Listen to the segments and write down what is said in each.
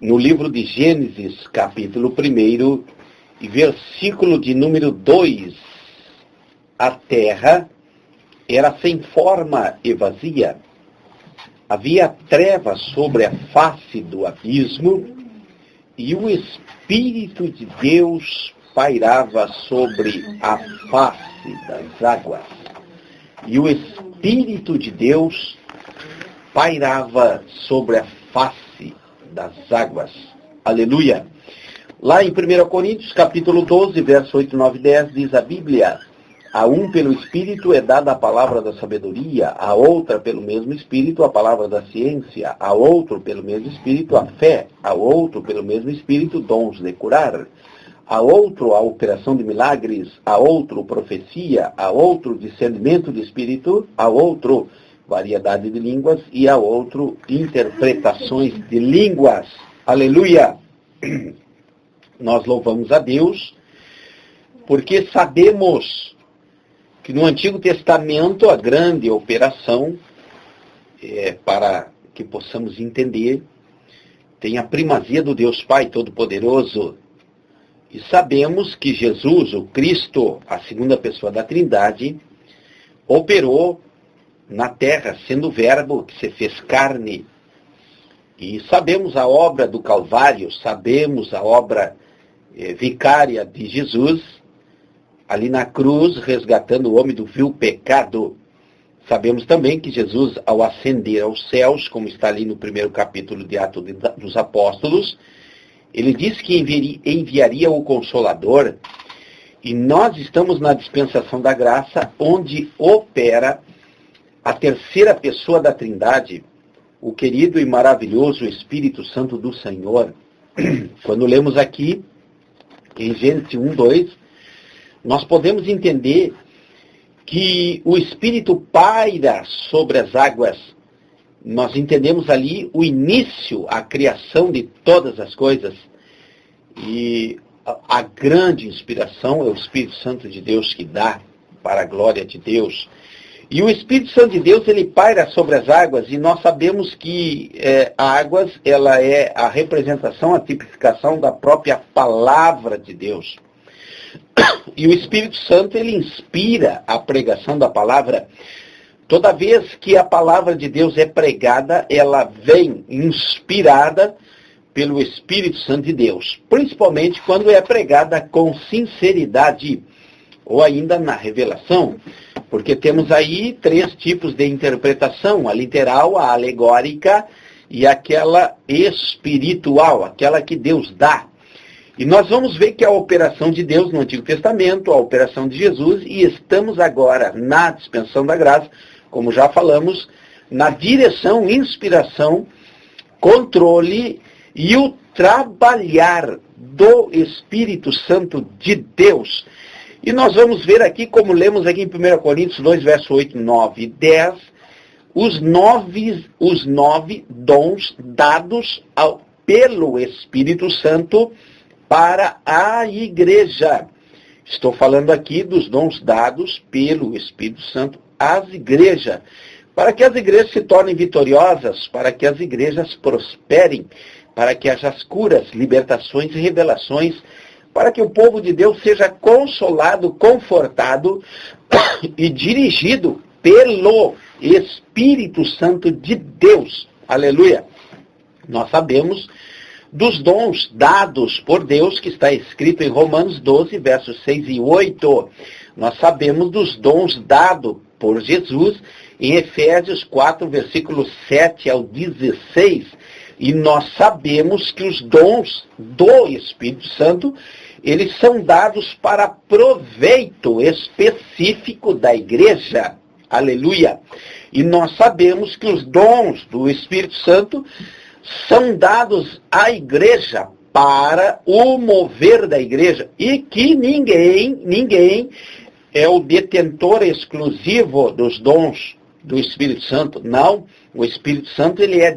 no livro de Gênesis, capítulo 1, e versículo de número 2. A terra era sem forma e vazia. Havia trevas sobre a face do abismo, e o Espírito de Deus pairava sobre a face das águas. E o Espírito de Deus pairava sobre a face das águas. Aleluia! Lá em 1 Coríntios, capítulo 12, verso 8, 9 e 10, diz a Bíblia: a um pelo Espírito é dada a palavra da sabedoria, a outra pelo mesmo Espírito a palavra da ciência, a outro pelo mesmo Espírito a fé, a outro pelo mesmo Espírito dons de curar, a outro a operação de milagres, a outro profecia, a outro discernimento de Espírito, a outro variedade de línguas e a outro interpretações de línguas. Aleluia! Nós louvamos a Deus porque sabemos que no Antigo Testamento a grande operação, para que possamos entender, tem a primazia do Deus Pai Todo-Poderoso. E sabemos que Jesus, o Cristo, a segunda pessoa da Trindade, operou na terra, sendo o Verbo que se fez carne. E sabemos a obra do Calvário, sabemos a obra vicária de Jesus, ali na cruz, resgatando o homem do vil pecado. Sabemos também que Jesus, ao ascender aos céus, como está ali no primeiro capítulo de Atos dos Apóstolos, ele disse que enviaria o Consolador, e nós estamos na dispensação da graça, onde opera a terceira pessoa da Trindade, o querido e maravilhoso Espírito Santo do Senhor. Quando lemos aqui, em Gênesis 1, 2, nós podemos entender que o Espírito paira sobre as águas. Nós entendemos ali o início, a criação de todas as coisas. E a grande inspiração é o Espírito Santo de Deus que dá para a glória de Deus. E o Espírito Santo de Deus, ele paira sobre as águas, e nós sabemos que águas, ela é a representação, a tipificação da própria palavra de Deus. E o Espírito Santo, ele inspira a pregação da palavra. Toda vez que a palavra de Deus é pregada, ela vem inspirada pelo Espírito Santo de Deus. Principalmente quando é pregada com sinceridade, ou ainda na revelação. Porque temos aí 3 tipos de interpretação: a literal, a alegórica e aquela espiritual, aquela que Deus dá. E nós vamos ver que a operação de Deus no Antigo Testamento, a operação de Jesus, e estamos agora na dispensação da graça, como já falamos, na direção, inspiração, controle e o trabalhar do Espírito Santo de Deus. E nós vamos ver aqui, como lemos aqui em 1 Coríntios 2, verso 8, 9 e 10, os nove dons dados pelo Espírito Santo para a igreja. Estou falando aqui dos dons dados pelo Espírito Santo às igrejas, para que as igrejas se tornem vitoriosas, para que as igrejas prosperem, para que haja as curas, libertações e revelações, para que o povo de Deus seja consolado, confortado e dirigido pelo Espírito Santo de Deus. Aleluia! Nós sabemos dos dons dados por Deus, que está escrito em Romanos 12, versos 6 e 8. Nós sabemos dos dons dados por Jesus em Efésios 4, versículos 7 ao 16. E nós sabemos que os dons do Espírito Santo, eles são dados para proveito específico da igreja. Aleluia! E nós sabemos que os dons do Espírito Santo são dados à igreja para o mover da igreja. E que ninguém é o detentor exclusivo dos dons do Espírito Santo. Não, o Espírito Santo, ele é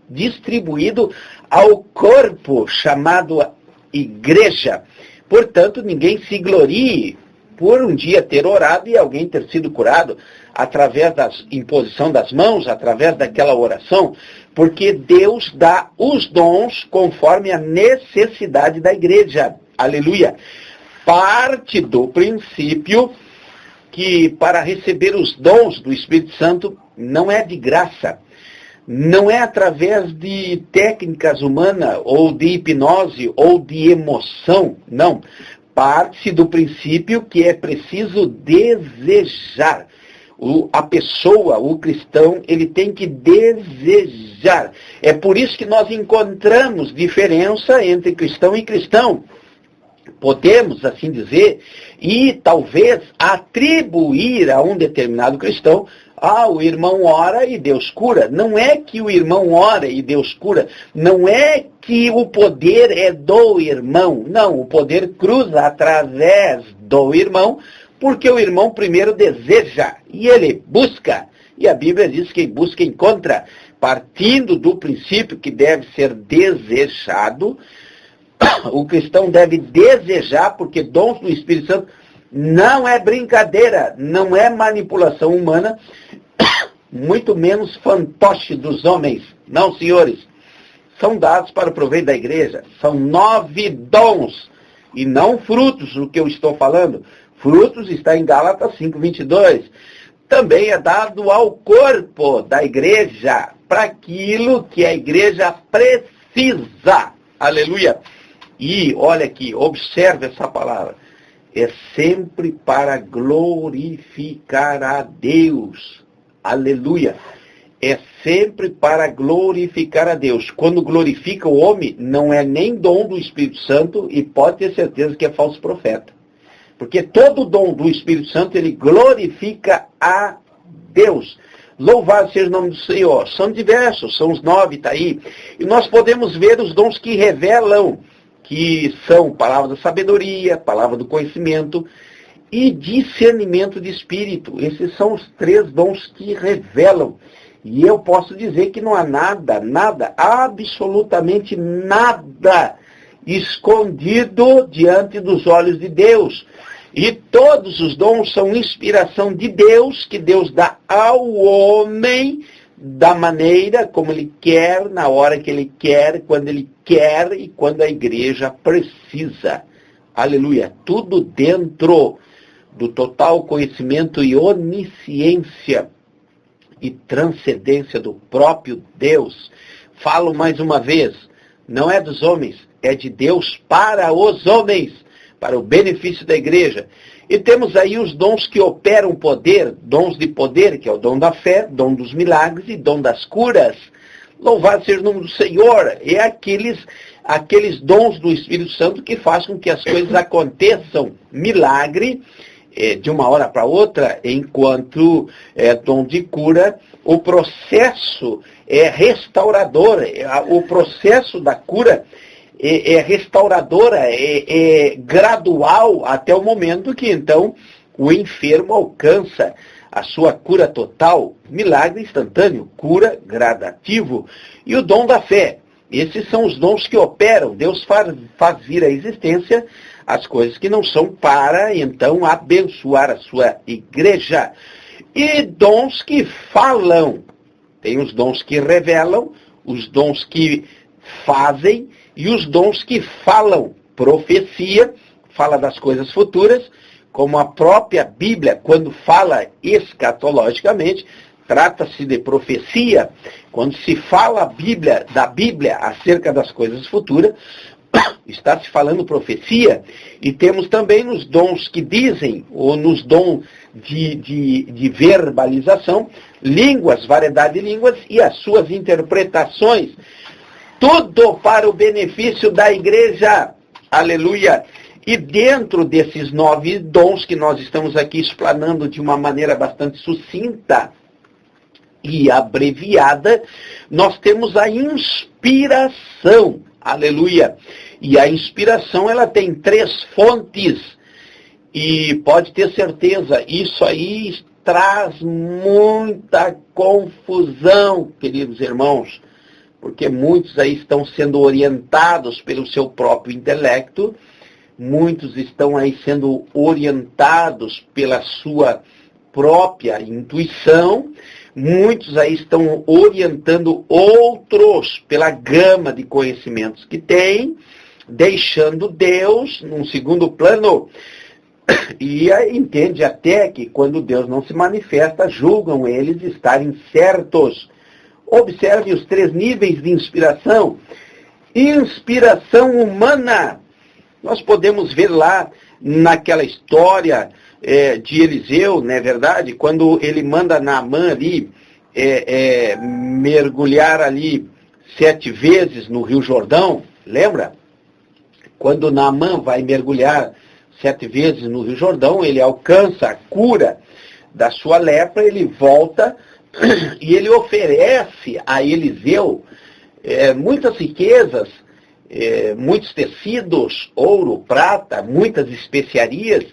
distribuído ao corpo chamado igreja. Portanto, ninguém se glorie por um dia ter orado e alguém ter sido curado através da imposição das mãos, através daquela oração, porque Deus dá os dons conforme a necessidade da igreja. Aleluia! Parte do princípio que para receber os dons do Espírito Santo não é de graça, não é através de técnicas humanas, ou de hipnose, ou de emoção, não. Parte-se do princípio que é preciso desejar. A pessoa, o cristão, ele tem que desejar. É por isso que nós encontramos diferença entre cristão e cristão. Podemos, assim dizer, e talvez atribuir a um determinado cristão, o irmão ora e Deus cura. Não é que o irmão ora e Deus cura. Não é que o poder é do irmão. Não, o poder cruza através do irmão, porque o irmão primeiro deseja e ele busca. E a Bíblia diz que quem busca encontra, partindo do princípio que deve ser desejado. O cristão deve desejar, porque dons do Espírito Santo não é brincadeira, não é manipulação humana, muito menos fantoche dos homens. Não, senhores, são dados para o proveito da igreja. São 9 dons, e não frutos, o que eu estou falando. Frutos está em Gálatas 5:22. Também é dado ao corpo da igreja, para aquilo que a igreja precisa. Aleluia! E olha aqui, observe essa palavra. É sempre para glorificar a Deus. Aleluia. É sempre para glorificar a Deus. Quando glorifica o homem, não é nem dom do Espírito Santo e pode ter certeza que é falso profeta. Porque todo dom do Espírito Santo, ele glorifica a Deus. Louvado seja o nome do Senhor. São diversos, são os 9, está aí. E nós podemos ver os dons que revelam, que são palavra da sabedoria, palavra do conhecimento e discernimento de espírito. Esses são os 3 dons que revelam. E eu posso dizer que não há nada, absolutamente nada escondido diante dos olhos de Deus. E todos os dons são inspiração de Deus, que Deus dá ao homem da maneira como Ele quer, na hora que Ele quer, quando Ele quer e quando a igreja precisa. Aleluia. Tudo dentro do total conhecimento e onisciência e transcendência do próprio Deus. Falo mais uma vez, não é dos homens, é de Deus para os homens, para o benefício da igreja. E temos aí os dons que operam poder, dons de poder, que é o dom da fé, dom dos milagres e dom das curas. Louvado seja o nome do Senhor. É aqueles dons do Espírito Santo que fazem com que as coisas aconteçam. Milagre, de uma hora para outra, enquanto dom de cura, o processo é restaurador. O processo da cura é restauradora, é gradual até o momento que então o enfermo alcança a sua cura total, milagre instantâneo, cura gradativo. E o dom da fé, esses são os dons que operam. Deus faz vir à existência as coisas que não são para então abençoar a sua igreja. E dons que falam, tem os dons que revelam, os dons que fazem, e os dons que falam, profecia, fala das coisas futuras, como a própria Bíblia, quando fala escatologicamente, trata-se de profecia. Quando se fala da Bíblia acerca das coisas futuras, está se falando profecia. E temos também nos dons que dizem, ou nos dons de verbalização, línguas, variedade de línguas e as suas interpretações. Tudo para o benefício da igreja. Aleluia. E dentro desses 9 dons que nós estamos aqui explanando de uma maneira bastante sucinta e abreviada, nós temos a inspiração. Aleluia. E a inspiração, ela tem 3 fontes. E pode ter certeza, isso aí traz muita confusão, queridos irmãos. Porque muitos aí estão sendo orientados pelo seu próprio intelecto, muitos estão aí sendo orientados pela sua própria intuição, muitos aí estão orientando outros pela gama de conhecimentos que têm, deixando Deus num segundo plano. E entende até que quando Deus não se manifesta, julgam eles estarem certos. Observe os 3 níveis de inspiração. Inspiração humana. Nós podemos ver lá naquela história de Eliseu, não é verdade? Quando ele manda Naamã ali mergulhar ali 7 vezes no Rio Jordão, lembra? Quando Naamã vai mergulhar 7 vezes no Rio Jordão, ele alcança a cura da sua lepra, ele volta e ele oferece a Eliseu muitas riquezas, muitos tecidos, ouro, prata, muitas especiarias,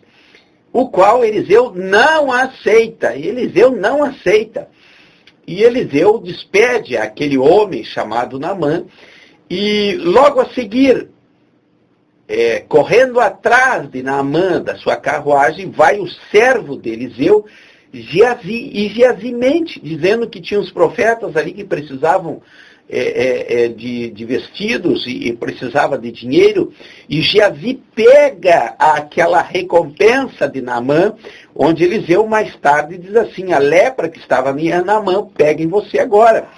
o qual Eliseu não aceita. E Eliseu despede aquele homem chamado Naamã, e logo a seguir, correndo atrás de Naamã, da sua carruagem, vai o servo de Eliseu, Geazi, e Geazi mente, dizendo que tinha uns profetas ali que precisavam de vestidos e precisava de dinheiro, e Geazi pega aquela recompensa de Naamã, onde Eliseu mais tarde diz assim: a lepra que estava em Naamã, pega em você agora.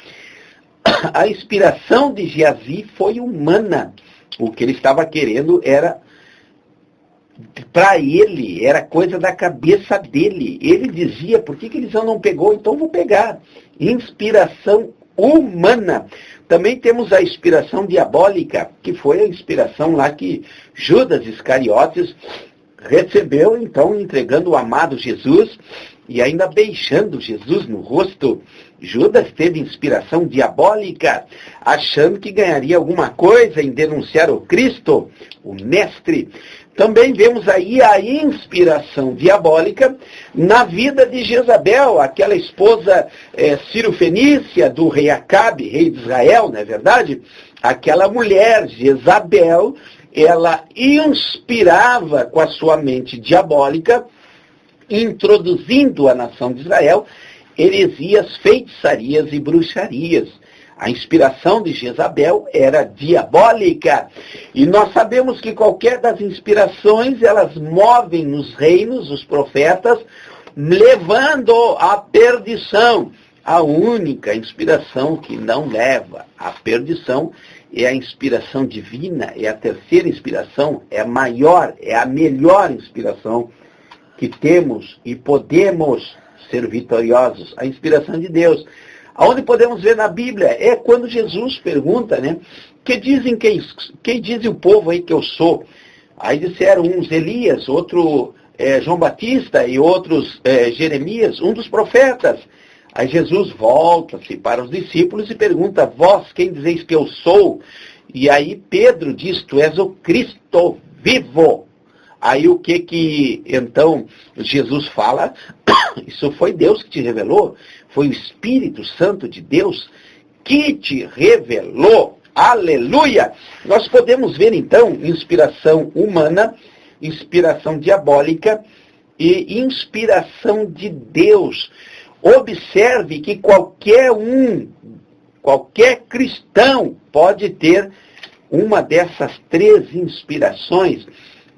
A inspiração de Geazi foi humana. O que ele estava querendo era, para ele, era coisa da cabeça dele. Ele dizia: por que Eliseu não pegou? Então vou pegar. Inspiração humana. Também temos a inspiração diabólica, que foi a inspiração lá que Judas Iscariotes recebeu, então, entregando o amado Jesus e ainda beijando Jesus no rosto. Judas teve inspiração diabólica, achando que ganharia alguma coisa em denunciar o Cristo, o Mestre. Também vemos aí a inspiração diabólica na vida de Jezabel, aquela esposa Ciro-Fenícia do rei Acabe, rei de Israel, não é verdade? Aquela mulher, Jezabel, ela inspirava com a sua mente diabólica, introduzindo a nação de Israel heresias, feitiçarias e bruxarias. A inspiração de Jezabel era diabólica. E nós sabemos que qualquer das inspirações, elas movem nos reinos os profetas, levando à perdição. A única inspiração que não leva à perdição é a inspiração divina, é a terceira inspiração, é a maior, é a melhor inspiração que temos e podemos ser vitoriosos, a inspiração de Deus. Aonde podemos ver na Bíblia é quando Jesus pergunta, né? Quem diz o povo aí que eu sou? Aí disseram uns Elias, outro João Batista e outros Jeremias, um dos profetas. Aí Jesus volta-se para os discípulos e pergunta: vós quem dizeis que eu sou? E aí Pedro diz: tu és o Cristo vivo. Aí o que então Jesus fala? Isso foi Deus que te revelou, foi o Espírito Santo de Deus que te revelou. Aleluia! Nós podemos ver então inspiração humana, inspiração diabólica e inspiração de Deus. Observe que qualquer cristão pode ter uma dessas 3 inspirações.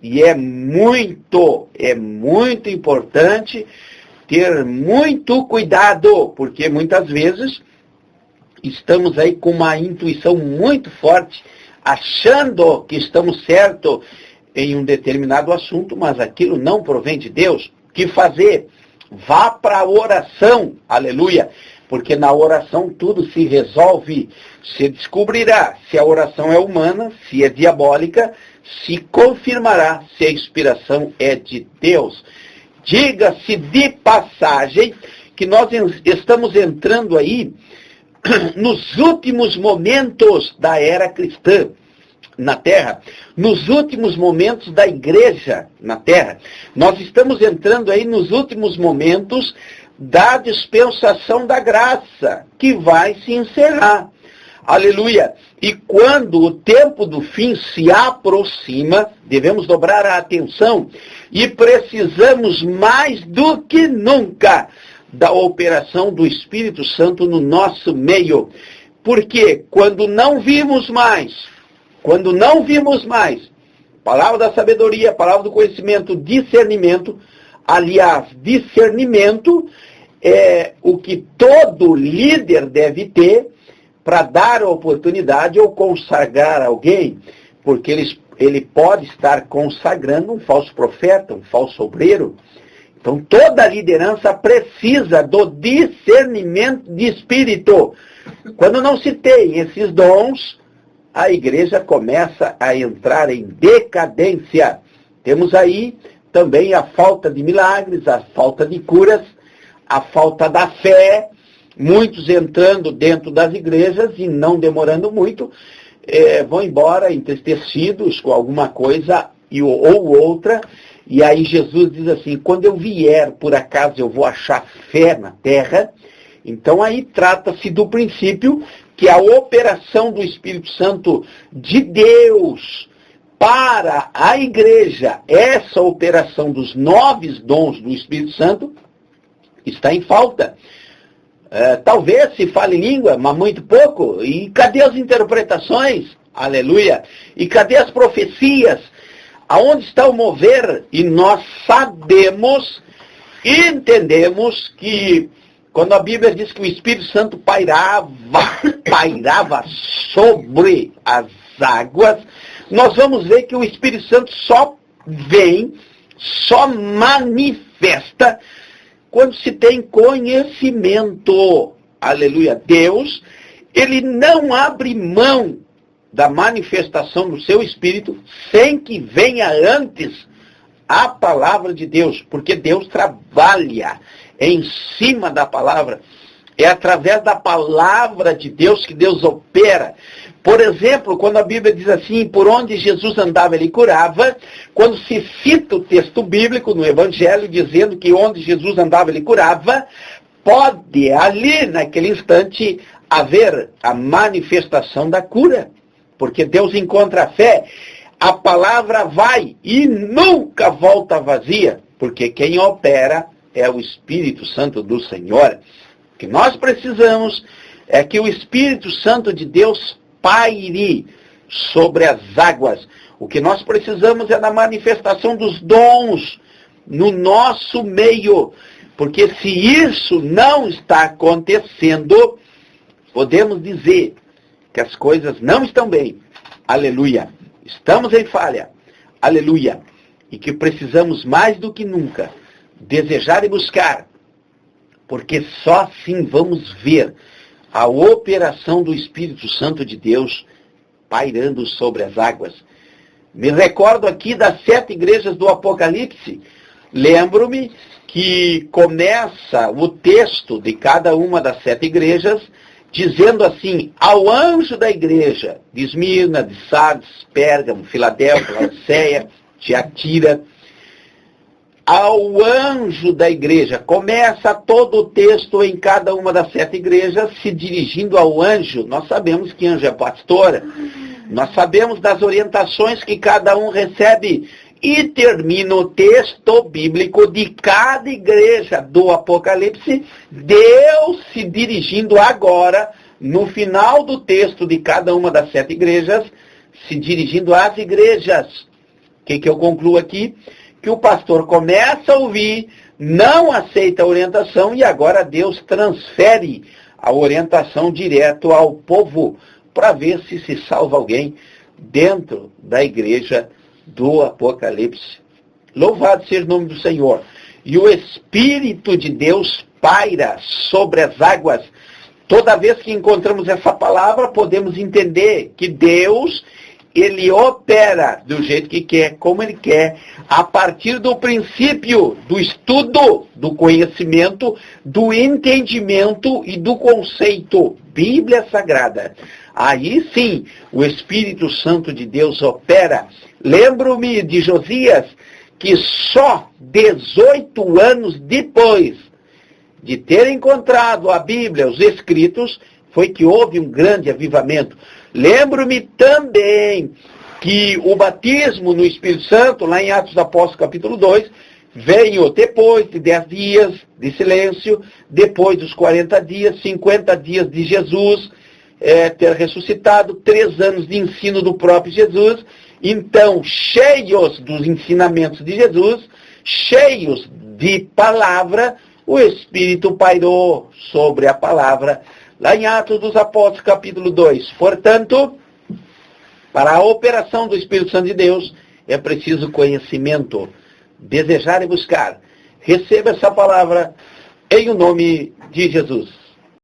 E é muito importante ter muito cuidado, porque muitas vezes estamos aí com uma intuição muito forte, achando que estamos certos em um determinado assunto, mas aquilo não provém de Deus. O que fazer? Vá para a oração, aleluia, porque na oração tudo se resolve, se descobrirá se a oração é humana, se é diabólica, se confirmará se a inspiração é de Deus. Diga-se de passagem que nós estamos entrando aí nos últimos momentos da era cristã na Terra, nos últimos momentos da igreja na Terra. Nós estamos entrando aí nos últimos momentos da dispensação da graça, que vai se encerrar. Aleluia! E quando o tempo do fim se aproxima, devemos dobrar a atenção e precisamos mais do que nunca da operação do Espírito Santo no nosso meio. Porque quando não vimos mais, palavra da sabedoria, palavra do conhecimento, discernimento, aliás, discernimento é o que todo líder deve ter para dar a oportunidade ou consagrar alguém, porque ele pode estar consagrando um falso profeta, um falso obreiro. Então toda liderança precisa do discernimento de espírito. Quando não se tem esses dons, a igreja começa a entrar em decadência. Temos aí também a falta de milagres, a falta de curas, a falta da fé, muitos entrando dentro das igrejas e não demorando muito, vão embora entristecidos com alguma coisa ou outra, e aí Jesus diz assim, quando eu vier, por acaso eu vou achar fé na terra? Então aí trata-se do princípio que a operação do Espírito Santo de Deus para a igreja, essa operação dos 9 dons do Espírito Santo, está em falta. Talvez se fale língua, mas muito pouco. E cadê as interpretações? Aleluia! E cadê as profecias? Aonde está o mover? E nós sabemos e entendemos que quando a Bíblia diz que o Espírito Santo pairava sobre as águas, nós vamos ver que o Espírito Santo só vem, só manifesta quando se tem conhecimento. Aleluia. Deus, ele não abre mão da manifestação do seu Espírito sem que venha antes a palavra de Deus, porque Deus trabalha em cima da palavra. É através da palavra de Deus que Deus opera. Por exemplo, quando a Bíblia diz assim, por onde Jesus andava ele curava, quando se cita o texto bíblico no Evangelho dizendo que onde Jesus andava ele curava, pode ali, naquele instante, haver a manifestação da cura. Porque Deus encontra a fé, a palavra vai e nunca volta vazia, porque quem opera é o Espírito Santo do Senhor. O que nós precisamos é que o Espírito Santo de Deus paire sobre as águas. O que nós precisamos é da manifestação dos dons no nosso meio. Porque se isso não está acontecendo, podemos dizer que as coisas não estão bem. Aleluia. Estamos em falha. Aleluia. E que precisamos mais do que nunca desejar e buscar. Porque só assim vamos ver a operação do Espírito Santo de Deus pairando sobre as águas. Me recordo aqui das 7 igrejas do Apocalipse. Lembro-me que começa o texto de cada uma das 7 igrejas dizendo assim, ao anjo da igreja de Esmirna, de Sardes, Pérgamo, Filadélfia, Laodiceia, Tiatira, ao anjo da igreja. Começa todo o texto em cada uma das 7 igrejas se dirigindo ao anjo. Nós sabemos que anjo é pastora. Nós sabemos das orientações que cada um recebe. E termina o texto bíblico de cada igreja do Apocalipse, Deus se dirigindo agora, no final do texto de cada uma das 7 igrejas, se dirigindo às igrejas. O que eu concluo aqui? Que o pastor começa a ouvir, não aceita a orientação e agora Deus transfere a orientação direto ao povo para ver se salva alguém dentro da igreja do Apocalipse. Louvado seja o nome do Senhor. E o Espírito de Deus paira sobre as águas. Toda vez que encontramos essa palavra, podemos entender que Deus, ele opera do jeito que quer, como ele quer, a partir do princípio do estudo, do conhecimento, do entendimento e do conceito. Bíblia Sagrada. Aí sim, o Espírito Santo de Deus opera. Lembro-me de Josias, que só 18 anos depois de ter encontrado a Bíblia, os escritos, foi que houve um grande avivamento. Lembro-me também que o batismo no Espírito Santo, lá em Atos dos Apóstolos, capítulo 2, veio depois de 10 dias de silêncio, depois dos 40 dias, 50 dias de Jesus ter ressuscitado, 3 anos de ensino do próprio Jesus. Então, cheios dos ensinamentos de Jesus, cheios de palavra, o Espírito pairou sobre a palavra, lá em Atos dos Apóstolos, capítulo 2. Portanto, para a operação do Espírito Santo de Deus, é preciso conhecimento, desejar e buscar. Receba essa palavra em o nome de Jesus.